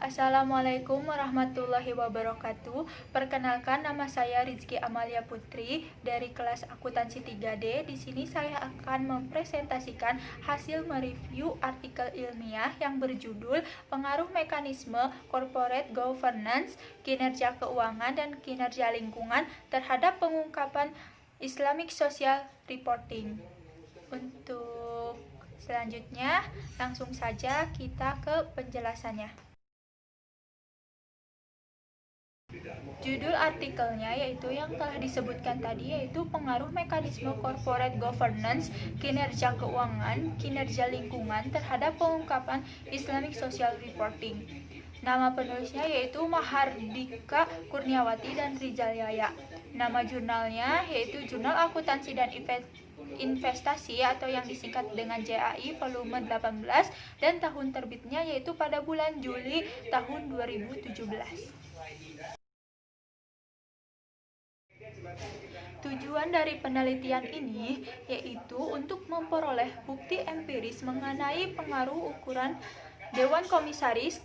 Assalamualaikum warahmatullahi wabarakatuh. Perkenalkan, nama saya Rizky Amalia Putri dari kelas akuntansi 3D. Di sini saya akan mempresentasikan hasil mereview artikel ilmiah yang berjudul Pengaruh Mekanisme Corporate Governance, Kinerja Keuangan dan Kinerja Lingkungan terhadap Pengungkapan Islamic Social Reporting. Untuk selanjutnya, langsung saja kita ke penjelasannya. Judul artikelnya yaitu yang telah disebutkan tadi, yaitu pengaruh mekanisme corporate governance, kinerja keuangan, kinerja lingkungan terhadap pengungkapan Islamic Social Reporting. Nama penulisnya yaitu Mahardika Kurniawati dan Rizal Yaya. Nama jurnalnya yaitu Jurnal Akuntansi dan Investasi atau yang disingkat dengan JAI volume 18 dan tahun terbitnya yaitu pada bulan Juli tahun 2017. Tujuan dari penelitian ini yaitu untuk memperoleh bukti empiris mengenai pengaruh ukuran Dewan Komisaris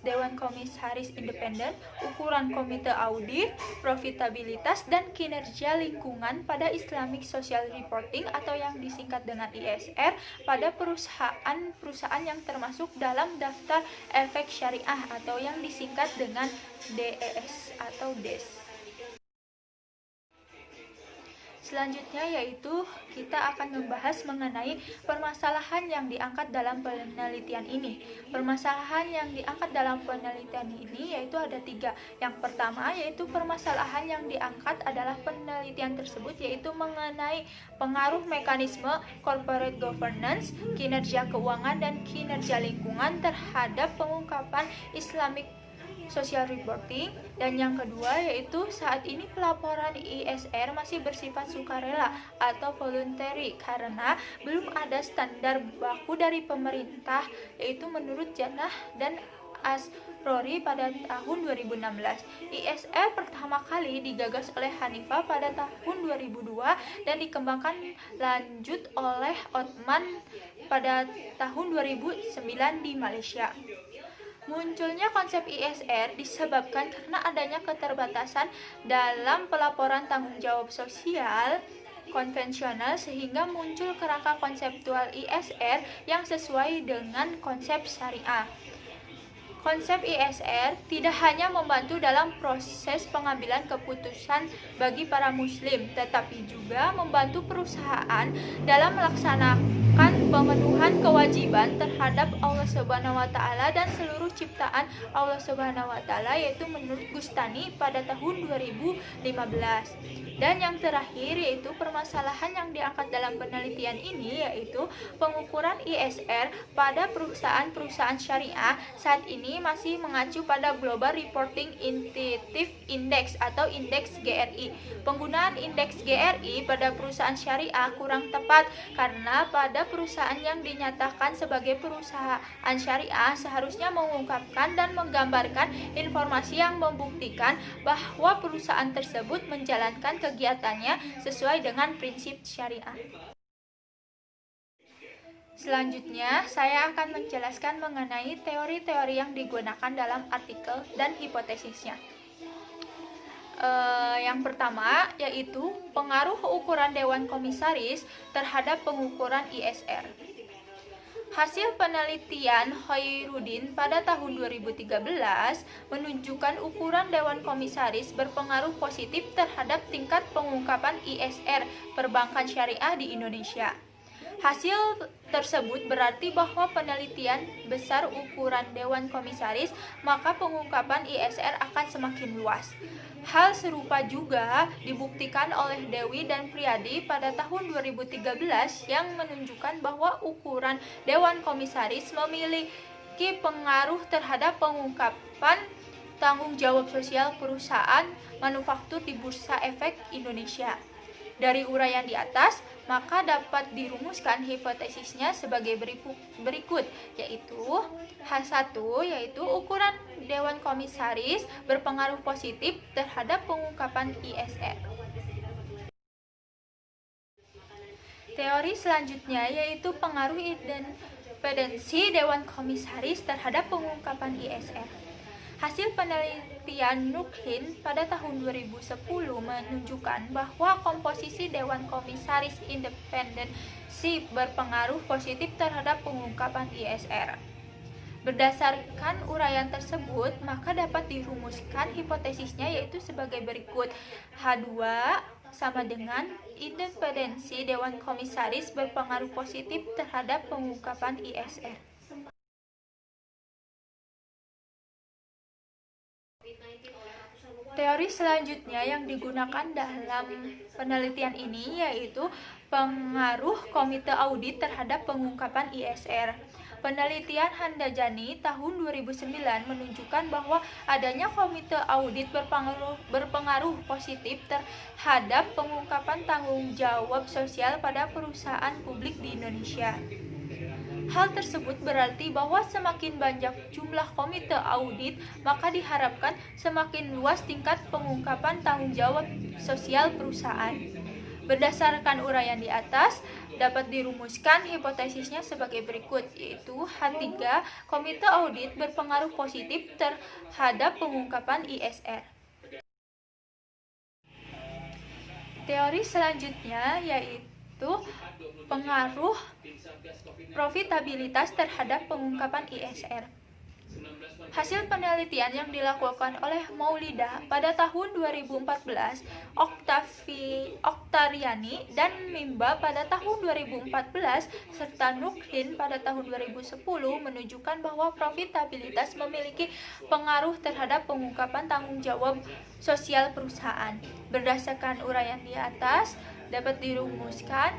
Independen, ukuran Komite Audit, profitabilitas, dan kinerja lingkungan pada Islamic Social Reporting atau yang disingkat dengan ISR pada perusahaan-perusahaan yang termasuk dalam daftar efek syariah atau yang disingkat dengan DES atau DES. Selanjutnya yaitu kita akan membahas mengenai permasalahan yang diangkat dalam penelitian ini. Permasalahan yang diangkat dalam penelitian ini yaitu ada 3. Yang pertama yaitu permasalahan yang diangkat adalah penelitian tersebut yaitu mengenai pengaruh mekanisme corporate governance, kinerja keuangan dan kinerja lingkungan terhadap pengungkapan Islamic Social Reporting, dan yang kedua yaitu saat ini pelaporan ISR masih bersifat sukarela atau voluntary karena belum ada standar baku dari pemerintah yaitu menurut Jannah dan Asrori pada tahun 2016. ISR pertama kali digagas oleh Hanifah pada tahun 2002 dan dikembangkan lanjut oleh Othman pada tahun 2009 di Malaysia. Munculnya konsep ISR disebabkan karena adanya keterbatasan dalam pelaporan tanggung jawab sosial konvensional sehingga muncul kerangka konseptual ISR yang sesuai dengan konsep syariah. Konsep ISR tidak hanya membantu dalam proses pengambilan keputusan bagi para muslim, tetapi juga membantu perusahaan dalam melaksanakan pemenuhan kewajiban terhadap Allah Subhanahu wa taala dan seluruh ciptaan Allah Subhanahu wa taala, yaitu menurut Gustani pada tahun 2015. Dan yang terakhir yaitu permasalahan yang diangkat dalam penelitian ini yaitu pengukuran ISR pada perusahaan-perusahaan syariah saat ini masih mengacu pada Global Reporting Initiative Index atau indeks GRI. Penggunaan indeks GRI pada perusahaan syariah kurang tepat karena pada perusahaan yang dinyatakan sebagai perusahaan syariah seharusnya mengungkapkan dan menggambarkan informasi yang membuktikan bahwa perusahaan tersebut menjalankan kegiatannya sesuai dengan prinsip syariah. Selanjutnya, saya akan menjelaskan mengenai teori-teori yang digunakan dalam artikel dan hipotesisnya. Yang pertama yaitu pengaruh ukuran Dewan Komisaris terhadap pengukuran ISR. Hasil penelitian Khairuddin pada tahun 2013 menunjukkan ukuran Dewan Komisaris berpengaruh positif terhadap tingkat pengungkapan ISR perbankan syariah di Indonesia. Hasil tersebut berarti bahwa penelitian besar ukuran Dewan Komisaris, maka pengungkapan ISR akan semakin luas. Hal serupa juga dibuktikan oleh Dewi dan Priyadi pada tahun 2013 yang menunjukkan bahwa ukuran Dewan Komisaris memiliki pengaruh terhadap pengungkapan tanggung jawab sosial perusahaan manufaktur di Bursa Efek Indonesia. Dari uraian di atas, maka dapat dirumuskan hipotesisnya sebagai berikut, yaitu H1 yaitu ukuran Dewan Komisaris berpengaruh positif terhadap pengungkapan ISR. Teori selanjutnya yaitu pengaruh independensi Dewan Komisaris terhadap pengungkapan ISR. Hasil penelitian Nukin pada tahun 2010 menunjukkan bahwa komposisi Dewan Komisaris Independensi berpengaruh positif terhadap pengungkapan ISR. Berdasarkan uraian tersebut, maka dapat dirumuskan hipotesisnya yaitu sebagai berikut. H2 sama dengan independensi Dewan Komisaris berpengaruh positif terhadap pengungkapan ISR. Teori selanjutnya yang digunakan dalam penelitian ini yaitu pengaruh komite audit terhadap pengungkapan ISR. Penelitian Handajani tahun 2009 menunjukkan bahwa adanya komite audit berpengaruh positif terhadap pengungkapan tanggung jawab sosial pada perusahaan publik di Indonesia. Hal tersebut berarti bahwa semakin banyak jumlah komite audit, maka diharapkan semakin luas tingkat pengungkapan tanggung jawab sosial perusahaan. Berdasarkan uraian di atas, dapat dirumuskan hipotesisnya sebagai berikut, yaitu H3, komite audit berpengaruh positif terhadap pengungkapan ISR. Teori selanjutnya yaitu pengaruh profitabilitas terhadap pengungkapan ISR. Hasil penelitian yang dilakukan oleh Maulida pada tahun 2014, Oktariani dan Mimba pada tahun 2014, serta Nukhin pada tahun 2010 menunjukkan bahwa profitabilitas memiliki pengaruh terhadap pengungkapan tanggung jawab sosial perusahaan. Berdasarkan uraian di atas, dapat dirumuskan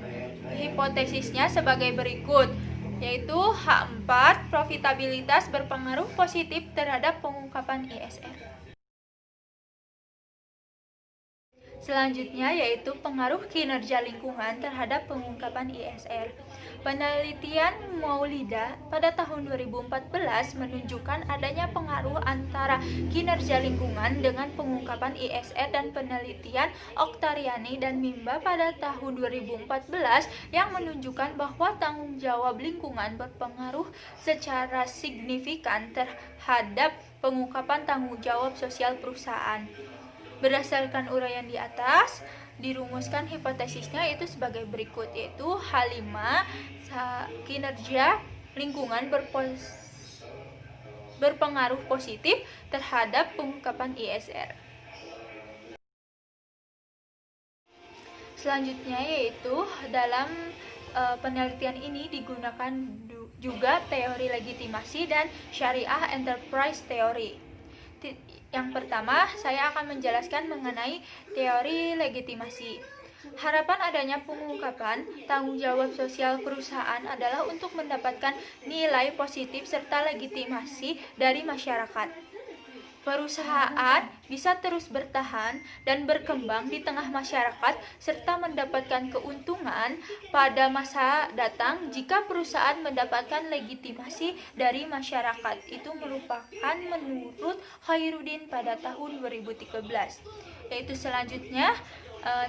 hipotesisnya sebagai berikut, yaitu H4, profitabilitas berpengaruh positif terhadap pengungkapan ISR. Selanjutnya yaitu pengaruh kinerja lingkungan terhadap pengungkapan ISR. Penelitian Maulida pada tahun 2014 menunjukkan adanya pengaruh antara kinerja lingkungan dengan pengungkapan ISR, dan penelitian Oktariani dan Mimba pada tahun 2014 yang menunjukkan bahwa tanggung jawab lingkungan berpengaruh secara signifikan terhadap pengungkapan tanggung jawab sosial perusahaan. Berdasarkan uraian di atas, dirumuskan hipotesisnya itu sebagai berikut, yaitu H5, kinerja lingkungan berpengaruh positif terhadap pengungkapan ISR. Selanjutnya yaitu dalam penelitian ini digunakan juga teori legitimasi dan syariah enterprise theory. Yang pertama, saya akan menjelaskan mengenai teori legitimasi. Harapan adanya pengungkapan tanggung jawab sosial perusahaan adalah untuk mendapatkan nilai positif serta legitimasi dari masyarakat. Perusahaan bisa terus bertahan dan berkembang di tengah masyarakat serta mendapatkan keuntungan pada masa datang jika perusahaan mendapatkan legitimasi dari masyarakat. Itu merupakan menurut Khairuddin pada tahun 2013. Yaitu selanjutnya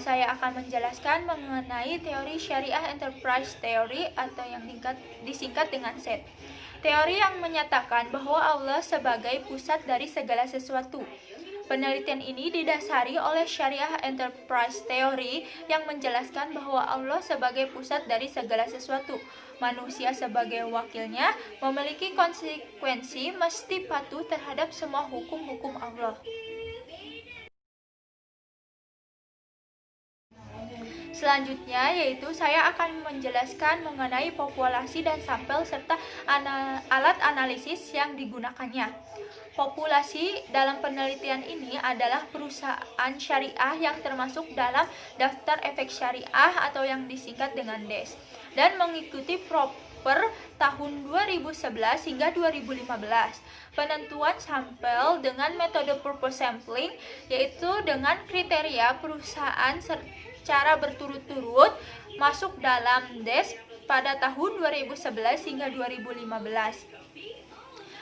saya akan menjelaskan mengenai teori syariah enterprise theory atau yang disingkat dengan SET. Teori yang menyatakan bahwa Allah sebagai pusat dari segala sesuatu. Penelitian ini didasari oleh syariah enterprise theory yang menjelaskan bahwa Allah sebagai pusat dari segala sesuatu. Manusia sebagai wakilnya memiliki konsekuensi mesti patuh terhadap semua hukum-hukum Allah. Selanjutnya yaitu saya akan menjelaskan mengenai populasi dan sampel serta alat analisis yang digunakannya. Populasi dalam penelitian ini adalah perusahaan syariah yang termasuk dalam daftar efek syariah atau yang disingkat dengan DES dan mengikuti proper tahun 2011 hingga 2015. Penentuan sampel dengan metode purpose sampling yaitu dengan kriteria perusahaan secara berturut-turut masuk dalam DES pada tahun 2011 hingga 2015.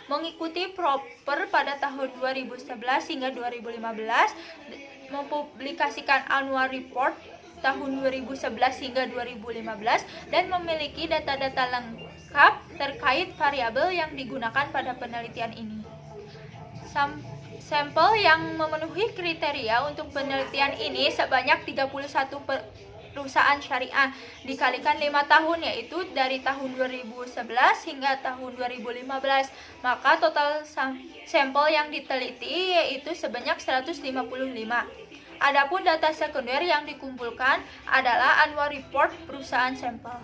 Mengikuti proper pada tahun 2011 hingga 2015, mempublikasikan annual report tahun 2011 hingga 2015 dan memiliki data-data lengkap terkait variabel yang digunakan pada penelitian ini. Sampel yang memenuhi kriteria untuk penelitian ini sebanyak 31 perusahaan syariah dikalikan 5 tahun, yaitu dari tahun 2011 hingga tahun 2015. Maka total sampel yang diteliti yaitu sebanyak 155. Adapun data sekunder yang dikumpulkan adalah annual report perusahaan sampel.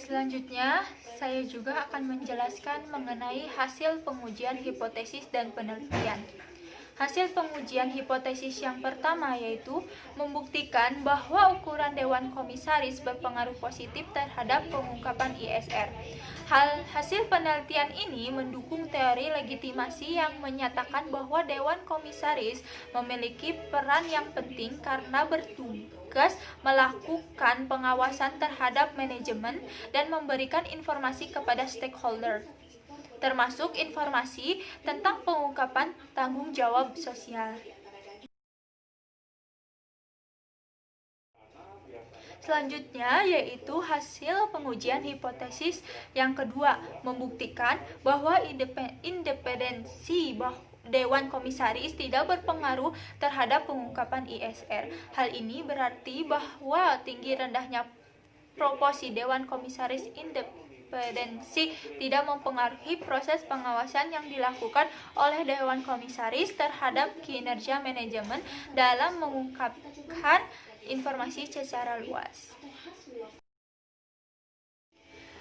Selanjutnya, saya juga akan menjelaskan mengenai hasil pengujian hipotesis dan penelitian. Hasil pengujian hipotesis yang pertama yaitu membuktikan bahwa ukuran Dewan Komisaris berpengaruh positif terhadap pengungkapan ISR. Hasil penelitian ini mendukung teori legitimasi yang menyatakan bahwa Dewan Komisaris memiliki peran yang penting karena bertugas melakukan pengawasan terhadap manajemen dan memberikan informasi kepada stakeholder, termasuk informasi tentang pengungkapan tanggung jawab sosial. Selanjutnya yaitu hasil pengujian hipotesis yang kedua, membuktikan bahwa independensi Dewan Komisaris tidak berpengaruh terhadap pengungkapan ISR. Hal ini berarti bahwa tinggi rendahnya proporsi Dewan Komisaris independensi tidak mempengaruhi proses pengawasan yang dilakukan oleh Dewan Komisaris terhadap kinerja manajemen dalam mengungkapkan informasi secara luas.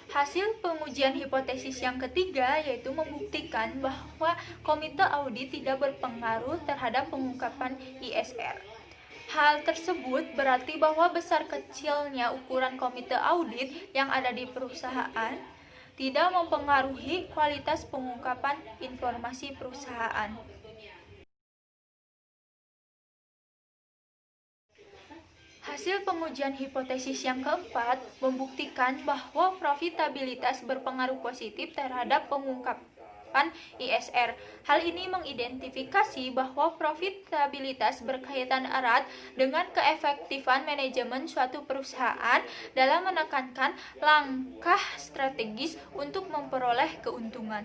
Hasil pengujian hipotesis yang ketiga yaitu membuktikan bahwa komite audit tidak berpengaruh terhadap pengungkapan ISR. Hal tersebut berarti bahwa besar kecilnya ukuran komite audit yang ada di perusahaan tidak mempengaruhi kualitas pengungkapan informasi perusahaan. Hasil pengujian hipotesis yang keempat membuktikan bahwa profitabilitas berpengaruh positif terhadap pengungkapan ISR. Hal ini mengidentifikasi bahwa profitabilitas berkaitan erat dengan keefektifan manajemen suatu perusahaan dalam menekankan langkah strategis untuk memperoleh keuntungan.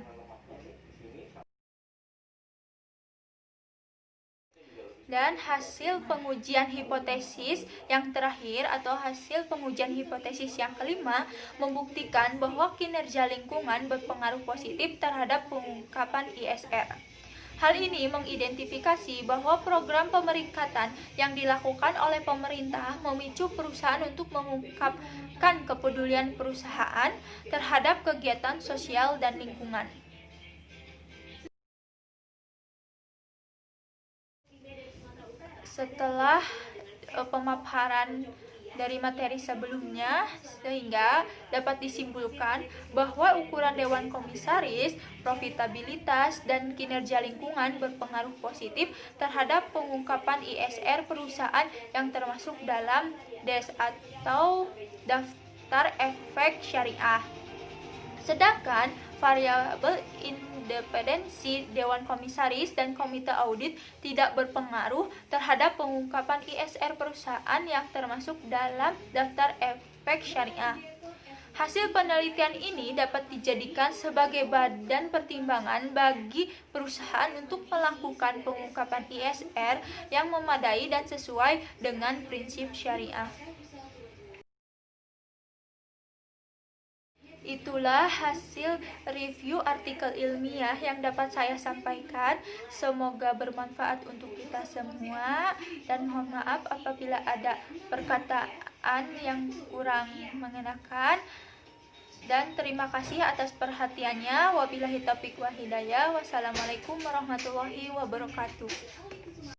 Dan hasil pengujian hipotesis yang terakhir atau hasil pengujian hipotesis yang kelima membuktikan bahwa kinerja lingkungan berpengaruh positif terhadap pengungkapan ISR. Hal ini mengidentifikasi bahwa program pemeringkatan yang dilakukan oleh pemerintah memicu perusahaan untuk mengungkapkan kepedulian perusahaan terhadap kegiatan sosial dan lingkungan. Setelah pemaparan dari materi sebelumnya, sehingga dapat disimpulkan bahwa ukuran Dewan Komisaris, profitabilitas, dan kinerja lingkungan berpengaruh positif terhadap pengungkapan ISR perusahaan yang termasuk dalam DES atau Daftar Efek Syariah. Sedangkan variabel independensi Dewan Komisaris dan Komite Audit tidak berpengaruh terhadap pengungkapan ISR perusahaan yang termasuk dalam Daftar Efek Syariah. Hasil penelitian ini dapat dijadikan sebagai badan pertimbangan bagi perusahaan untuk melakukan pengungkapan ISR yang memadai dan sesuai dengan prinsip syariah. Itulah hasil review artikel ilmiah yang dapat saya sampaikan. Semoga bermanfaat untuk kita semua, dan mohon maaf apabila ada perkataan yang kurang mengenakan. Dan terima kasih atas perhatiannya. Wabillahi taufiq wal hidayah. Wassalamualaikum warahmatullahi wabarakatuh.